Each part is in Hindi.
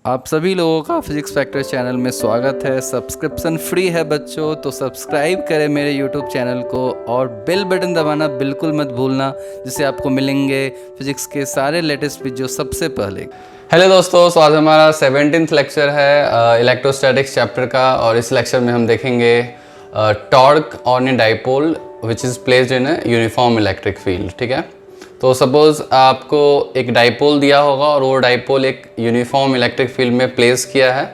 आप सभी लोगों का फिजिक्स फैक्टर चैनल में स्वागत है। सब्सक्रिप्शन फ्री है बच्चों, तो सब्सक्राइब करें मेरे यूट्यूब चैनल को और बेल बटन दबाना बिल्कुल मत भूलना, जिससे आपको मिलेंगे फिजिक्स के सारे लेटेस्ट वीडियो सबसे पहले। हेलो दोस्तों, तो आज हमारा 17th लेक्चर है इलेक्ट्रोस्टैटिक्स चैप्टर का, और इस लेक्चर में हम देखेंगे torque on a dipole which is placed in a uniform electric field. ठीक है, तो सपोज़ आपको एक डाइपोल दिया होगा और वो डाइपोल एक यूनिफॉर्म इलेक्ट्रिक फील्ड में प्लेस किया है,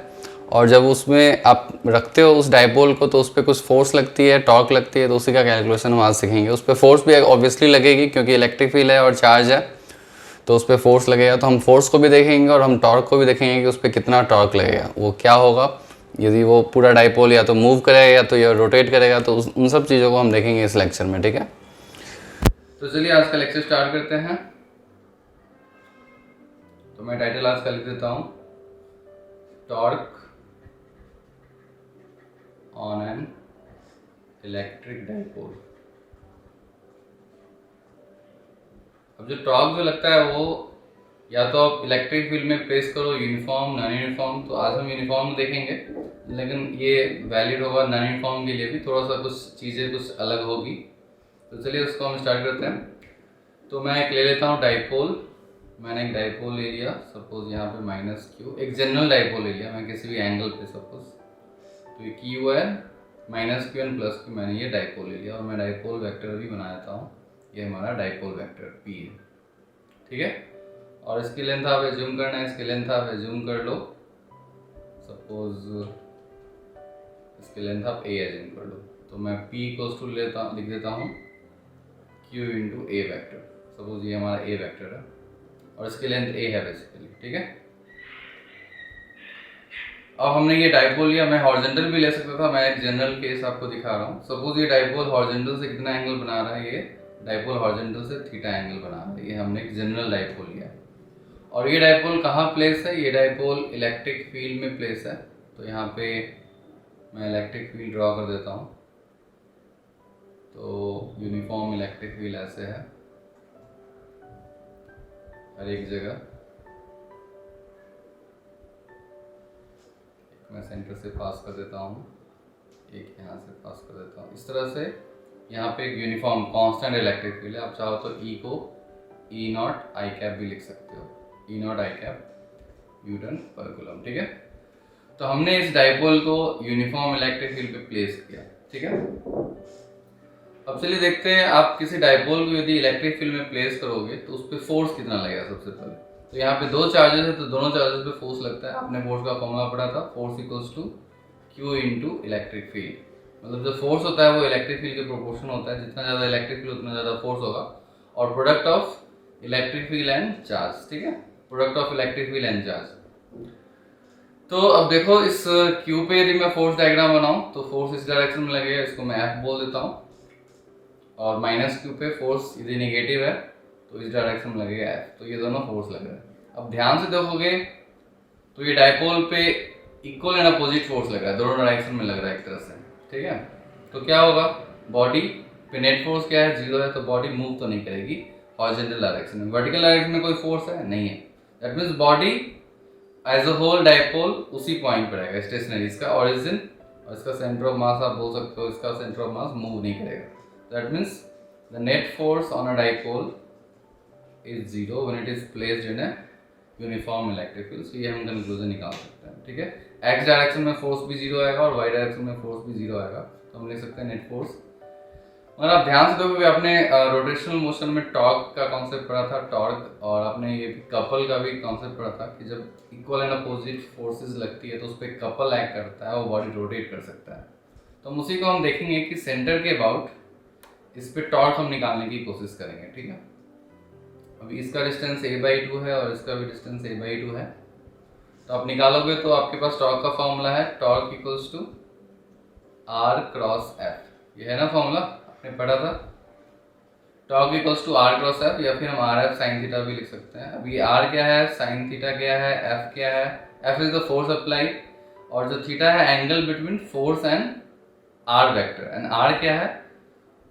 और जब उसमें आप रखते हो उस डाइपोल को तो उस पर कुछ फोर्स लगती है, टॉर्क लगती है, तो उसी का कैलकुलेशन हम आज सीखेंगे। उस पर फोर्स भी ऑब्वियसली लगेगी क्योंकि इलेक्ट्रिक फील्ड है और चार्ज है, तो उस पर फोर्स लगेगा। तो हम फोर्स को भी देखेंगे और हम टॉर्क को भी देखेंगे कि उस पर कितना टॉर्क लगेगा, वो क्या होगा, यदि वो पूरा डाइपोल या तो मूव करेगा या तो या रोटेट करेगा, तो उन सब चीज़ों को हम देखेंगे इस लेक्चर में। ठीक है, तो चलिए आज का लेक्चर स्टार्ट करते हैं। तो मैं टाइटल आज का लिख देता हूं, torque on an electric dipole. अब जो टॉर्क जो लगता है वो या तो आप इलेक्ट्रिक फील्ड में प्लेस करो, यूनिफॉर्म नॉन यूनिफॉर्म। तो आज हम यूनिफॉर्म देखेंगे, लेकिन ये वैलिड होगा नॉन यूनिफॉर्म के लिए भी, थोड़ा सा कुछ चीज़ें कुछ अलग होगी। तो चलिए उसको हम स्टार्ट करते हैं। तो मैं एक ले लेता हूँ डाइपोल। मैंने एक डाइपोल ले लिया, सपोज यहाँ पे माइनस क्यू, एक जनरल डाइपोल ले लिया मैं किसी भी एंगल पे सपोज। तो ये क्यू है, minus Q and plus Q, मैंने ये डाइपोल ले लिया और मैं डाइपोल वेक्टर भी बना देता हूँ। ये हमारा डाइपोल वेक्टर पी है। ठीक है, और इसकी लेंथ आप एज्यूम करना है, इसकी लेंथ आप एज्यूम कर लो, सपोज इसकी लेंथ आप ए एज्यूम कर लो। तो मैं पी इक्वल्स टू लिख देता हूँ क्यू इंटू ए वैक्टर। सपोज ये हमारा ए वैक्टर है और इसकी लेंथ ए है बेसिकली। ठीक है, अब हमने ये डाइपोल लिया, मैं हॉरिजॉन्टल भी ले सकता था, मैं एक जनरल केस आपको दिखा रहा हूँ। सपोज ये डाइपोल हॉरिजॉन्टल से कितना एंगल बना रहा है, ये डाइपोल हॉरिजॉन्टल से थीटा एंगल बना रहा है। ये हमने एक जनरल डाइपोल लिया और ये डाइपोल कहाँ प्लेस है, ये डाइपोल इलेक्ट्रिक फील्ड में प्लेस है। तो यहाँ पे मैं इलेक्ट्रिक फील्ड ड्रॉ कर देता हूँ। तो यूनिफॉर्म इलेक्ट्रिक फील्ड ऐसे है हर एक जगह। मैं सेंटर से पास कर देता हूँ, एक यहाँ से पास कर देता हूँ। इस तरह से यहाँ पे एक यूनिफॉर्म कांस्टेंट इलेक्ट्रिक फील्ड है। आप चाहो तो ई को ई नॉट आई कैप भी लिख सकते हो, ई नॉट आई कैप न्यूटन पर कूलम। ठीक है, तो हमने इस डाइपोल को यूनिफॉर्म इलेक्ट्रिक फील्ड पे प्लेस किया। ठीक है, अब चलिए देखते हैं, आप किसी डाइपोल को यदि इलेक्ट्रिक फील्ड में प्लेस करोगे तो उस पर फोर्स कितना लगेगा। सबसे पहले तो यहाँ पे दो चार्जेस है, तो दोनों चार्जेस पे फोर्स लगता है। आपने फोर्स का फॉर्मूला पढ़ा था, force equals to Q into electric field. मतलब जो फोर्स होता है वो इलेक्ट्रिक फील्ड के प्रोपोर्शन होता है, जितना ज़्यादा इलेक्ट्रिक फील्ड उतना ज़्यादा फोर्स होगा। और product of electric field and charge. ठीक है, product of electric field and charge. तो अब देखो इस क्यू पे यदि मैं फोर्स डायग्राम बनाऊं तो फोर्स इस डायरेक्शन में लगेगा, इसको मैं एफ बोल देता हूँ। और माइनस क्यू पे फोर्स यदि नेगेटिव है तो इस डायरेक्शन में लगेगा एफ। तो ये दोनों फोर्स लग रहे हैं। अब ध्यान से देखोगे तो ये डाइपोल पे इक्वल एंड अपोजिट फोर्स लग रहा है, दोनों डायरेक्शन में लग रहा है एक तरह से। ठीक है, तो क्या होगा, बॉडी पे नेट फोर्स क्या है, 0 है, तो बॉडी मूव तो नहीं करेगी हॉरिजॉन्टल डायरेक्शन में। वर्टिकल डायरेक्शन में कोई फोर्स है नहीं है, that means body as a whole dipole उसी पॉइंट पर रहेगा स्टेशनरी। इसका ऑरिजिन और इसका सेंटर ऑफ मास आप बोल सकते हो, इसका सेंटर ऑफ मास मूव नहीं करेगा। That means the net force on a dipole is 0 when it is placed in a uniform electric field. So ये हम कंक्लूजन निकाल सकते हैं। ठीक है, x डायरेक्शन में फोर्स भी 0 आएगा और y डायरेक्शन में फोर्स भी 0 आएगा, तो हम लिख सकते हैं नेट फोर्स। और आप ध्यान से देखोगे, आपने रोटेशनल मोशन में टॉर्क का कॉन्सेप्ट पढ़ा था, टॉर्क, और आपने ये कपल का भी कॉन्सेप्ट पढ़ा था कि जब इक्वल एंड अपोजिट फोर्सेस लगती है तो उस पर कपल एक्ट करता है, वो बॉडी रोटेट कर सकता है। तो हम उसी को हम देखेंगे कि सेंटर के अबाउट इस पे टॉर्क हम निकालने की कोशिश करेंगे। ठीक है, अभी इसका डिस्टेंस a/2 है और इसका भी डिस्टेंस a/2 है। तो आप निकालोगे तो आपके पास टॉर्क का फॉर्मूला है, torque equals to r cross f। ये है ना फॉर्मूला, आपने पढ़ा था, torque equals to r cross f, या फिर हम rf साइन थीटा भी लिख सकते हैं। अभी r क्या है, साइन थीटा क्या है, f क्या है, f is the force applied, और जो थीटा है angle between force and r vector, and r क्या है,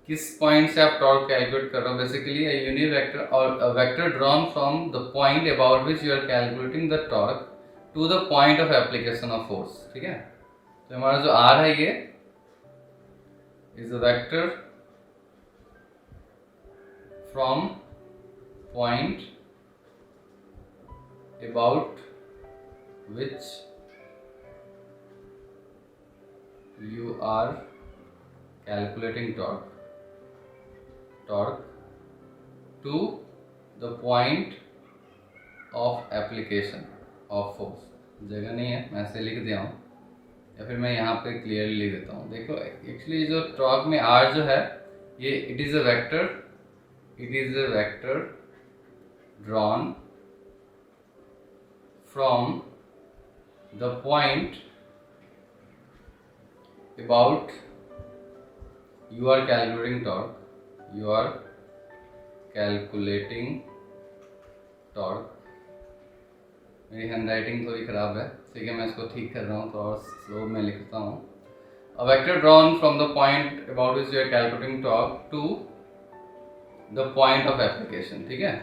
किस पॉइंट से आप टॉर्क कैलकुलेट कर रहे हो। बेसिकली यूनिट वेक्टर और vector drawn from the point about which you are calculating the torque to the point of application of force, ठीक है। तो हमारा जो r है ये is a vector from point about which you are calculating torque to the point of application of force। जगह नहीं है, मैं ऐसे लिख दिया हूँ, या फिर मैं यहाँ पे क्लियरली लिख देता हूँ। देखो एक्चुअली जो टॉर्क में r जो है ये it is a vector drawn from the point about you are calculating torque। मेरी हैंड राइटिंग थोड़ी ख़राब है, ठीक है, मैं इसको ठीक कर रहा हूँ, तो और स्लो में लिखता हूँ। A vector drawn from the point about which you are calculating torque to the point of application, ठीक है।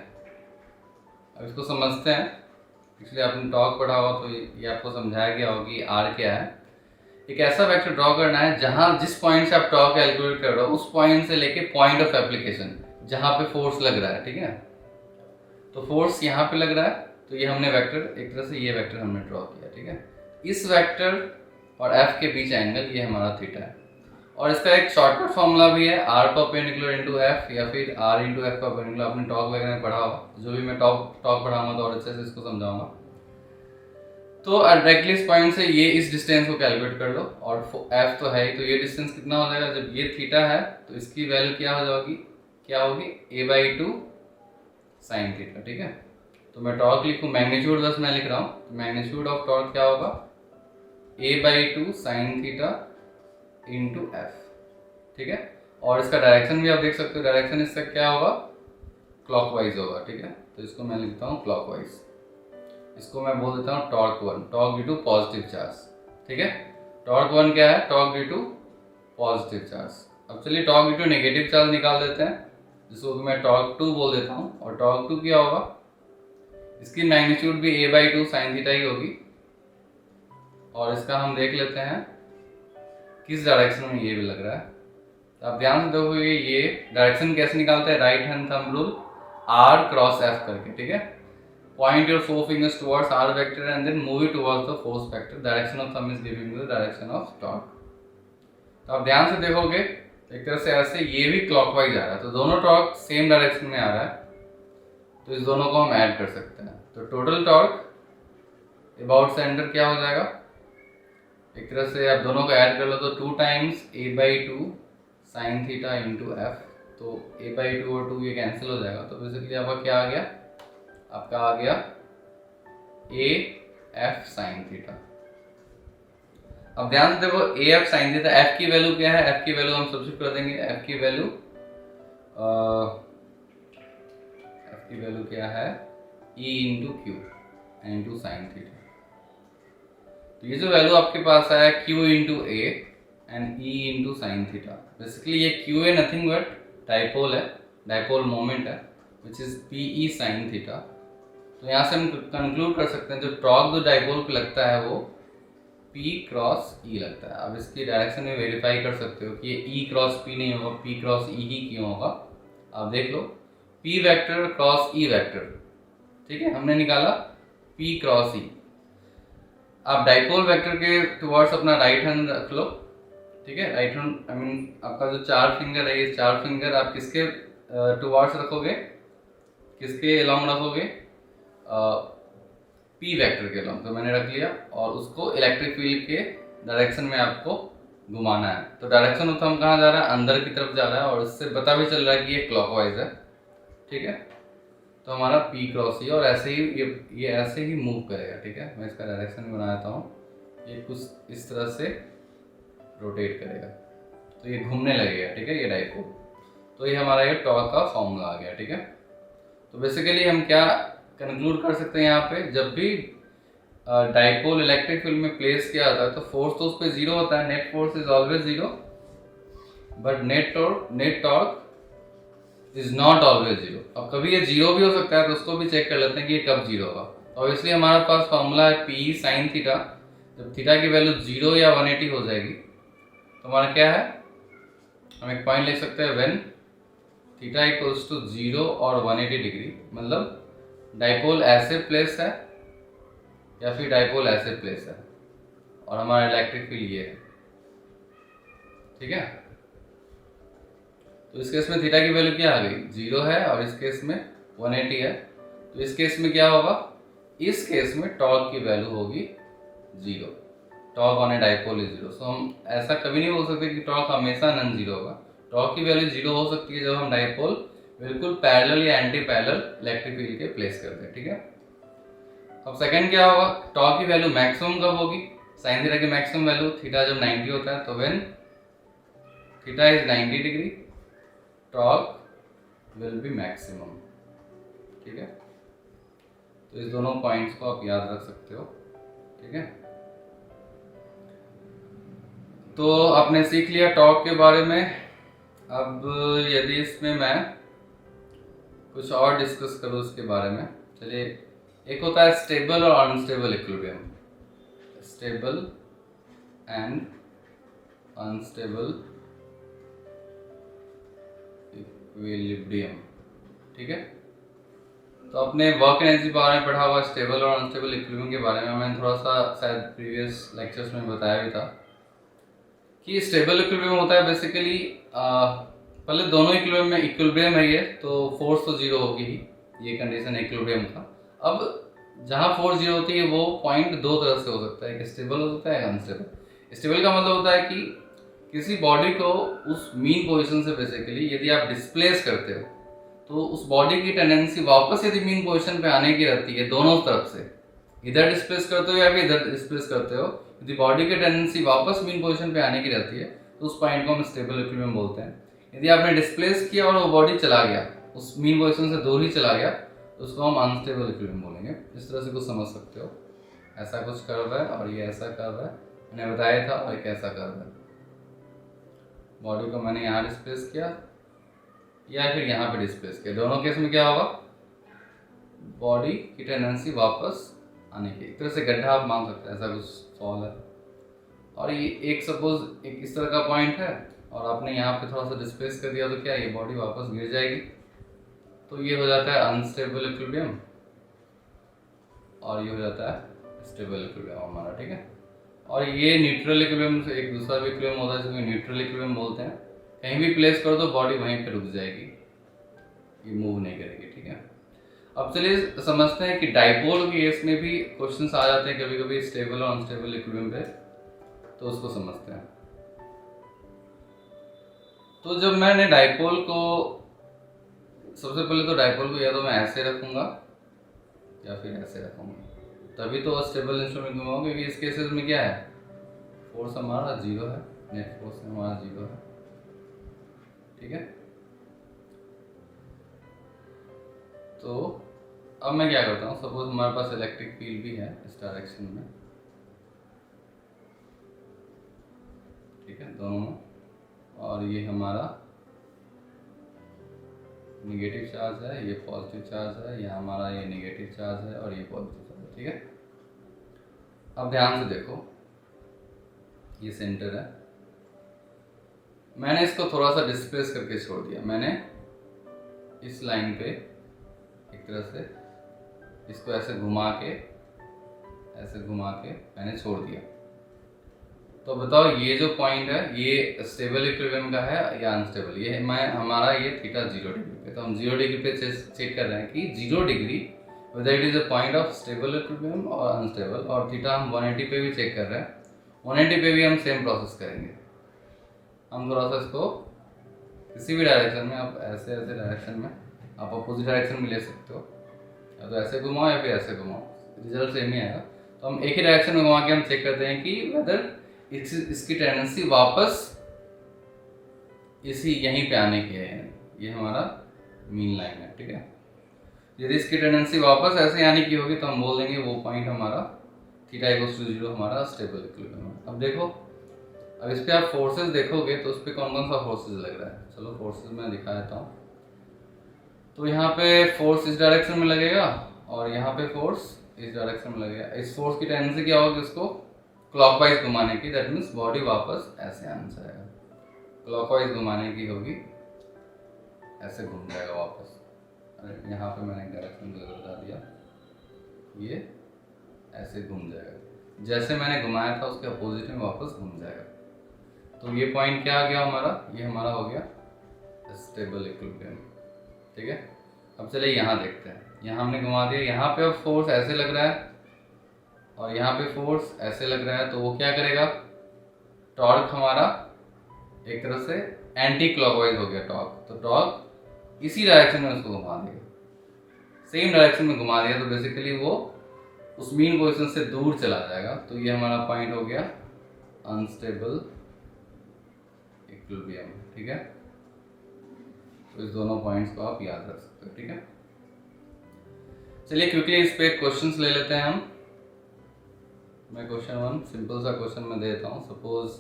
अब इसको समझते हैं। इसलिए आपने टॉर्क पढ़ा हो तो ये आपको समझाया गया होगा कि आर क्या है। एक ऐसा वेक्टर ड्रॉ करना है जहां जिस पॉइंट से आप टॉर्क कैलकुलेट कर रहे हो उस पॉइंट से लेके पॉइंट ऑफ एप्लीकेशन जहां पे फोर्स लग रहा है, ठीक है। तो फोर्स यहाँ पे लग रहा है, तो ये हमने वेक्टर एक तरह से ये वेक्टर हमने ड्रॉ किया, ठीक है। इस वेक्टर और एफ के बीच एंगल ये हमारा थीटा है, और इसका एक शॉर्टकट फॉर्मूला भी है आर परपेंडिकुलर इंटू एफ या फिर आर इंटू एफ परपेंडिकुलर। आपने टॉर्क वगैरह में पढ़ा हो, जो भी मैं टॉर्क पढ़ाऊंगा तो और अच्छे से इसको समझाऊंगा। तो डायरेक्टली इस पॉइंट से ये इस डिस्टेंस को कैलकुलेट कर लो, और एफ तो है ही, तो ये डिस्टेंस कितना हो जाएगा, जब ये थीटा है तो इसकी वैल्यू क्या होगी a/2 साइन थीटा, ठीक है। तो मैं टॉर्क लिखूँ, मैग्नीट्यूड बस मैं लिख रहा हूँ, तो मैग्नीट्यूड ऑफ टॉर्क क्या होगा a/2 sine theta into F, ठीक है। और इसका डायरेक्शन भी आप देख सकते हो, डायरेक्शन इसका क्या होगा, क्लॉकवाइज होगा, ठीक है। तो इसको मैं लिखता हूँ क्लॉकवाइज। इसको मैं बोल देता हूँ torque 1, torque due to positive charge, ठीक है। टॉर्क 1 क्या है, torque due to positive charge. अब चलिए torque due to negative charge निकाल देते हैं, जिसको मैं टॉर्क 2 बोल देता हूँ। और टॉर्क 2 क्या होगा, इसकी मैग्नीट्यूड भी a/2 साइन थीटा ही होगी, और इसका हम देख लेते हैं किस डायरेक्शन में ये भी लग रहा है। तो आप ध्यान से देखोगे ये डायरेक्शन कैसे निकालते हैं, right hand thumb rule r cross f करके, ठीक है। Point your four fingers towards r vector and then move it towards the force vector. Direction of thumb is giving you the direction of torque. तो आप ध्यान से देखोगे एक तरह से ऐसे ये भी क्लॉकवाइज आ रहा है, तो दोनों टॉर्क सेम डायरेक्शन में आ रहा है, तो इस दोनों को हम ऐड कर सकते हैं। तो टोटल टॉर्क अबाउट सेंटर क्या हो जाएगा, एक तरह से आप दोनों को ऐड कर लो तो 2 times a/2 sine theta into F. तो a/2 और 2 ये कैंसिल हो जाएगा, तो बेसिकली आपका क्या आ गया, आपका आ गया AF साइन थीटा। अब ध्यान से देखो AF साइन थीटा, F की वैल्यू क्या है, F की वैल्यू हम सब्स्टिट्यूट कर देंगे। F की वैल्यू क्या है, E into Q into sine theta. तो ये जो वैल्यू आपके पास आया Q into A and E into sine theta, basically ये Q है नथिंग बट डाइपोल है, डाइपोल मोमेंट है, which is PE sine theta. तो यहाँ से हम कंक्लूड कर सकते हैं जो टॉर्क जो डाइपोल को लगता है वो P क्रॉस E लगता है। अब इसकी डायरेक्शन में वेरीफाई कर सकते हो कि ये E क्रॉस P नहीं होगा, P क्रॉस E ही क्यों होगा। आप देख लो P vector cross E vector, ठीक है, हमने निकाला P क्रॉस E। आप डाइपोल वेक्टर के टुवर्ड्स अपना राइट हैंड रख लो, ठीक है। राइट हैंड आई मीन आपका जो 4 फिंगर है, ये 4 फिंगर आप किसके टुवर्ड्स रखोगे, किसके अलोंग रखोगे, P वेक्टर के अलोंग। तो मैंने रख लिया, और उसको इलेक्ट्रिक फील्ड के डायरेक्शन में आपको घुमाना है। तो डायरेक्शन होता हम कहाँ जा रहा है, अंदर की तरफ जा रहा है, और इससे पता भी चल रहा है कि ये क्लॉकवाइज है, ठीक है। तो हमारा P क्रॉस E, और ऐसे ही ये ऐसे ही मूव करेगा, ठीक है। मैं इसका डायरेक्शन भी बना देता हूँ, ये कुछ इस तरह से रोटेट करेगा, तो ये घूमने लगेगा, ठीक है, ये डाइपोल। तो ये हमारा ये टॉर्क का फॉर्मूला आ गया, ठीक है। तो बेसिकली हम क्या कंक्लूड कर सकते हैं यहाँ पे, जब भी डाइपोल इलेक्ट्रिक फील्ड में प्लेस किया जाता है तो फोर्स तो उस पर 0 होता है, net force is always 0, but net torque is not always 0। अब कभी ये 0 भी हो सकता है, तो उसको भी चेक कर लेते हैं कि ये कब 0 होगा। और इसलिए हमारे पास फॉर्मूला है पी साइन थीटा। जब थीटा की वैल्यू 0 या 180 हो जाएगी तो हमारा क्या है, हम एक पॉइंट लिख सकते हैं व्हेन थीटा इक्वल्स टू 0 और 180 डिग्री, मतलब डाइपोल ऐसे प्लेस है या फिर डाइपोल ऐसे प्लेस है और हमारा इलेक्ट्रिक फील्ड ये है। ठीक है, तो इस केस में थीटा की वैल्यू क्या आ गई, 0 है, और इस केस में 180 है। तो इस केस में क्या होगा, इस केस में टॉर्क की वैल्यू होगी 0। Torque on a dipole is 0। सो हम ऐसा कभी नहीं बोल सकते कि टॉर्क हमेशा नॉन जीरो होगा। टॉर्क की वैल्यू 0 हो सकती है जब हम डाइपोल बिल्कुल पैरेलल या एंटी पैरेलल इलेक्ट्रिक फील्ड के प्लेस करते हैं। ठीक है, अब सेकंड क्या होगा, टॉर्क की वैल्यू मैक्सिमम कब होगी, साइन थीटा की मैक्सिमम वैल्यू थीटा जब 90 होता है, तो when theta is 90 degree torque will be maximum. ठीक है, तो इस दोनों पॉइंट्स को आप याद रख सकते हो। ठीक है, तो आपने सीख लिया टॉर्क के बारे में। अब यदि इसमें मैं कुछ और डिस्कस करूँ उसके बारे में, चलिए, एक होता है स्टेबल और unstable equilibrium. Stable and unstable equilibrium. ठीक है, तो अपने वर्क एनर्जी के बारे में पढ़ा हुआ, स्टेबल और अनस्टेबल इक्विलिब्रियम के बारे में मैंने थोड़ा सा शायद प्रीवियस लेक्चर्स में बताया भी था कि स्टेबल इक्विलिब्रियम होता है बेसिकली, पहले दोनों इक्विलिब्रियम है ये, तो फोर्स तो 0 होगी ही, ये कंडीशन इक्विलिब्रियम का। अब जहाँ फोर्स 0 होती है वो पॉइंट दो तरह से हो सकता है, एक स्टेबल हो सकता है, एक अनस्टेबल। स्टेबल का मतलब होता है कि किसी बॉडी को उस मीन पोजीशन से बेसिकली यदि आप डिस्प्लेस करते हो तो उस बॉडी की टेंडेंसी वापस यदि मीन पोजीशन पे आने की रहती है, दोनों तरफ से, इधर डिस्प्लेस करते हो या फिर इधर डिस्प्लेस करते हो, यदि बॉडी की टेंडेंसी वापस मीन पोजीशन पे आने की रहती है तो उस पॉइंट को हम स्टेबल इक्विलिब्रियम बोलते हैं। यदि आपने डिस्प्लेस किया और वो बॉडी चला गया, उस मीन पोजीशन से दूर ही चला गया, तो उसको हम अनस्टेबल इक्विलिब्रियम बोलेंगे। इस तरह से कुछ समझ सकते हो, ऐसा कुछ कर्व है और ये ऐसा कर्व है, मैंने बताया था, और एक ऐसा कर्व है। बॉडी को मैंने यहाँ डिस्प्लेस किया या फिर यहाँ पे डिस्प्लेस किया, दोनों केस में क्या होगा, बॉडी की टेंडेंसी वापस आने की, एक तरह से गड्ढा आप मान सकते हैं, ऐसा कुछ फॉल है। और ये एक सपोज एक इस तरह का पॉइंट है और आपने यहाँ पे थोड़ा सा डिस्प्लेस कर दिया, तो क्या ये बॉडी वापस गिर जाएगी, तो ये हो जाता है अनस्टेबल इक्विलिब्रियम और ये हो जाता है स्टेबल इक्विलिब्रियम हमारा। ठीक है, और ये न्यूट्रल इक्विलिब्रियम से एक दूसरा भी इक्विलिब्रियम होता है जिसको न्यूट्रल इक्विलिब्रियम बोलते हैं। कहीं भी प्लेस कर दो बॉडी वहीं पे रुक जाएगी, ये मूव नहीं करेगी। ठीक है, अब चलिए समझते हैं कि डाइपोल के केस में भी क्वेश्चंस आ जाते हैं कभी कभी स्टेबल और अनस्टेबल इक्विलिब्रियम पे, तो उसको समझते हैं। तो जब मैंने डाइपोल को, सबसे पहले तो डाइपोल को या तो मैं ऐसे रखूंगा या फिर ऐसे रखूंगा, तभी तो स्टेबल इंस्ट्रूमेंट में होगा, क्योंकि इस केसेस में क्या है, फोर्स हमारा 0 है, नेट फोर्स हमारा 0 है। ठीक है, तो अब मैं क्या करता हूँ, सपोज हमारे पास इलेक्ट्रिक फील्ड भी है इस डायरेक्शन में, ठीक है, दोनों में, और ये हमारा निगेटिव चार्ज है, ये पॉजिटिव चार्ज है, यहाँ हमारा ये निगेटिव चार्ज है और ये पॉजिटिव चार्ज है। ठीक है, अब ध्यान से देखो, ये सेंटर है, मैंने इसको थोड़ा सा डिस्प्लेस करके छोड़ दिया, मैंने इस लाइन पे एक तरह से इसको ऐसे घुमा के मैंने छोड़ दिया। तो बताओ ये जो पॉइंट है ये स्टेबल इक्विलिब्रियम का है या अनस्टेबल, ये हमारा ये थीटा 0 डिग्री पे, तो हम 0 डिग्री पे चेक कर रहे हैं कि 0 degree whether it is a point of stable equilibrium और अनस्टेबल, और थीटा हम 180 पे भी चेक कर रहे हैं, 180 पे भी हम सेम प्रोसेस करेंगे। हम थोड़ा सा इसको किसी भी डायरेक्शन में, आप ऐसे डायरेक्शन में आप अपोजिट डायरेक्शन में ले सकते हो, या तो ऐसे घुमाओ या फिर ऐसे घुमाओ, रिजल्ट सेम ही आएगा। तो हम एक ही डायरेक्शन में घुमा के हम चेक करते हैं कि वेदर इसकी टेंडेंसी वापस यहीं पे आने की है, ये हमारा मीन लाइन है। ठीक है, यदि इसकी टेंडेंसी वापस ऐसे आने की होगी तो हम बोल देंगे वो पॉइंट हमारा थीटा इक्वल्स टू 0 हमारा स्टेबल इक्विलिब्रियम है। अब देखो, अब इस पे आप फोर्सेस देखोगे तो उस पर कौन कौन सा फोर्सेस लग रहा है, चलो फोर्सेस मैं दिखा देता हूँ। तो यहाँ पे फोर्स इस डायरेक्शन में लगेगा और यहाँ पे फोर्स इस डायरेक्शन में लगेगा। इस फोर्स की टेंडेंसी क्या होगी, उसको क्लॉकवाइज घुमाने की, दैट मीन्स बॉडी वापस ऐसे आना चाहेगा, क्लॉकवाइज घुमाने की होगी, ऐसे घूम जाएगा वापस। अरे यहाँ पे मैंने डायरेक्शन गलत बता दिया, ये ऐसे घूम जाएगा, जैसे मैंने घुमाया था उसके अपोजिट में वापस घूम जाएगा। तो ये पॉइंट क्या आ गया हमारा, ये हमारा हो गया स्टेबल इक्विलिब्रियम। ठीक है, अब चलिए यहाँ देखते हैं। यहाँ हमने घुमा दिया, यहाँ पे अब फोर्स ऐसे लग रहा है और यहाँ पे फोर्स ऐसे लग रहा है, तो वो क्या करेगा, टॉर्क हमारा एक तरह से एंटी क्लॉकवाइज हो गया टॉर्क, तो टॉर्क इसी डायरेक्शन में उसको घुमा देगा, सेम डायरेक्शन में घुमा दिया, तो बेसिकली वो उस मीन पोजीशन से दूर चला जाएगा। तो ये हमारा पॉइंट हो गया अनस्टेबल इक्विलिब्रियम। ठीक है, तो इस दोनों पॉइंट्स को आप याद रख सकते हो। ठीक है, चलिए क्विकली इस पे क्वेश्चंस ले लेते हैं हम। मैं क्वेश्चन 1 सिंपल सा क्वेश्चन मैं देता हूँ। सपोज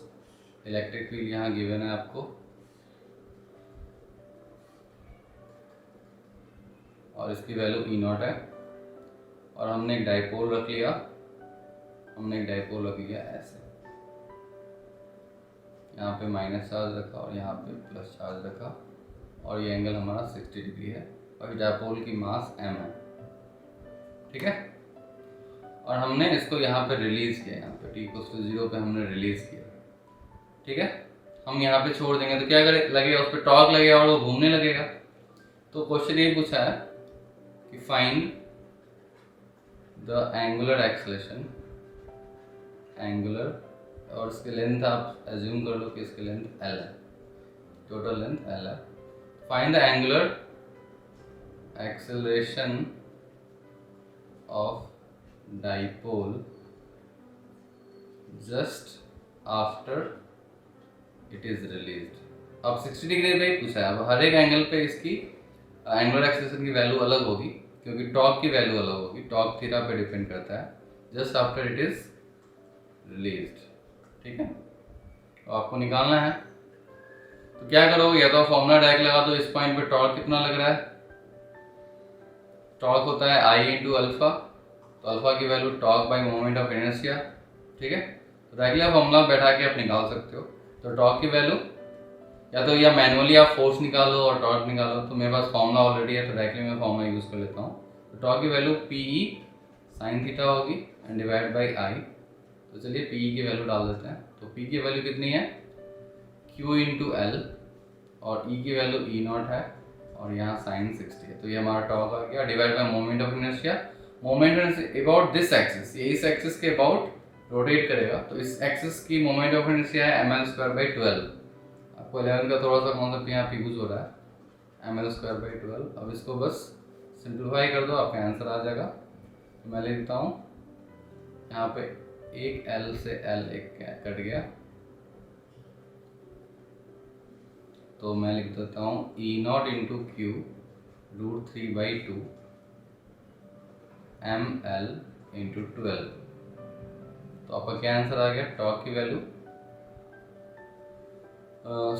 इलेक्ट्रिक फील्ड यहाँ गिवन है आपको और इसकी वैल्यू E0 है और हमने एक डाइपोल रख लिया, ऐसे, यहाँ पे माइनस चार्ज रखा और यहाँ पे प्लस चार्ज रखा और ये एंगल हमारा 60 डिग्री है और डाइपोल की मास m है। ठीक है, और हमने इसको यहाँ पे रिलीज किया, यहाँ पे t=0 पे हमने रिलीज किया। ठीक है, हम यहाँ पे छोड़ देंगे तो क्या करे लगेगा, उस पर टॉर्क लगेगा और वो घूमने लगेगा। तो क्वेश्चन ये पूछा है कि find the angular acceleration, angular, और इसकी लेंथ आप एज्यूम कर लो कि इसकी लेंथ L है, टोटल लेंथ L है। Find the angular acceleration of dipole just after it is released. अब 60 डिग्री पे ही पूछा है, अब हर एक एंगल पे इसकी एंगुलर एक्सेलरेशन की वैल्यू अलग होगी क्योंकि टॉर्क की वैल्यू अलग होगी, टॉर्क थीटा पे डिपेंड करता है, just after it is released. ठीक है, तो आपको निकालना है, तो क्या करोगे, या तो फॉर्मूला डायरेक्ट लगा दो। इस पॉइंट पे टॉर्क कितना लग रहा है, टॉर्क होता है I इंटू अल्फा, तो अल्फा की value torque by moment of inertia. ठीक है, तो डायरेक्टली आप फॉर्मूला बैठा के आप निकाल सकते हो। तो टॉर्क की वैल्यू या मैनुअली आप फोर्स निकालो और टॉर्क निकालो, तो मेरे पास फॉर्मूला ऑलरेडी है तो डायरेक्टली मैं फॉर्मूला यूज़ कर लेता हूँ। तो टॉर्क की वैल्यू PE साइन थीटा होगी एंड डिवाइड बाई I। तो चलिए PE की वैल्यू डाल देते हैं। तो P की वैल्यू कितनी है, Q इंटू L, और E की वैल्यू E0 है और यहाँ साइन 60 है। तो ये हमारा टॉर्क आ गया, divide by moment of inertia. Moment about this axis, ये इस एक्सिस के अबाउट रोटेट करेगा, तो इस एक्सिस की मोमेंट ऑफ इनर्शिया है mL²/12। आपको 11 का थोड़ा सा कॉन्सेप्ट यहाँ पे यूज हो रहा है, mL²/12। अब इसको बस सिंप्लीफाई कर दो, आपका आंसर आ जाएगा। तो मैं लिखता हूँ यहाँ पे एक L से L एक कट गया, तो मैं लिख देता हूँ E0 into Q √3/2 mL into 12। तो आपका क्या आंसर आ गया, टॉर्क की वैल्यू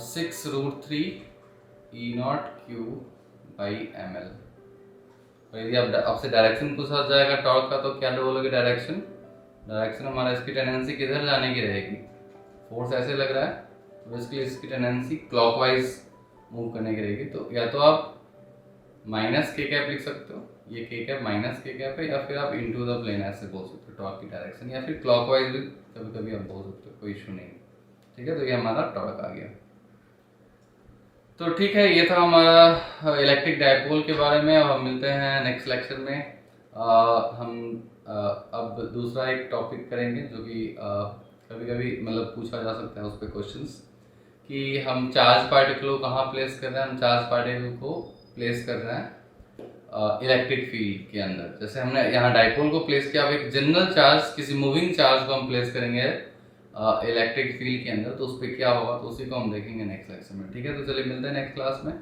6√3 E0 Q/mL। और यदि आप आपसे डायरेक्शन पूछा जाएगा टॉर्क का, तो क्या बोलोगे डायरेक्शन, डायरेक्शन हमारा इसकी टेंडेंसी किधर जाने की रहेगी, फोर्स ऐसे लग रहा है तो बेसिकली इसकी टेंडेंसी क्लॉकवाइज मूव करने की रहेगी। तो या तो आप माइनस के कैप लिख सकते हो, ये के कैप माइनस के कैप है, या फिर आप इनटू द प्लेन ऐसे बोल सकते हो टॉर्क की डायरेक्शन, या फिर क्लॉकवाइज भी कभी कभी आप बोल सकते हो, कोई इशू नहीं। ठीक है, तो ये हमारा टॉर्क आ गया। तो ठीक है, ये था हमारा इलेक्ट्रिक डाइपोल के बारे में। अब हम मिलते हैं नेक्स्ट लेक्चर में। हम अब दूसरा एक टॉपिक करेंगे जो कि कभी कभी मतलब पूछा जा सकता है उस पर क्वेश्चंस, कि हम चार्ज पार्टिकल को कहाँ प्लेस कर रहे हैं। हम चार्ज पार्टिकल को प्लेस कर रहे हैं इलेक्ट्रिक फील्ड के अंदर। जैसे हमने यहाँ डाइपोल को प्लेस किया, अब एक जनरल चार्ज, किसी मूविंग चार्ज को हम प्लेस करेंगे इलेक्ट्रिक फील्ड के अंदर, तो उस पर क्या होगा, तो उसी को हम देखेंगे नेक्स्ट लेक्चर में। ठीक है, तो चलिए मिलते हैं नेक्स्ट क्लास में।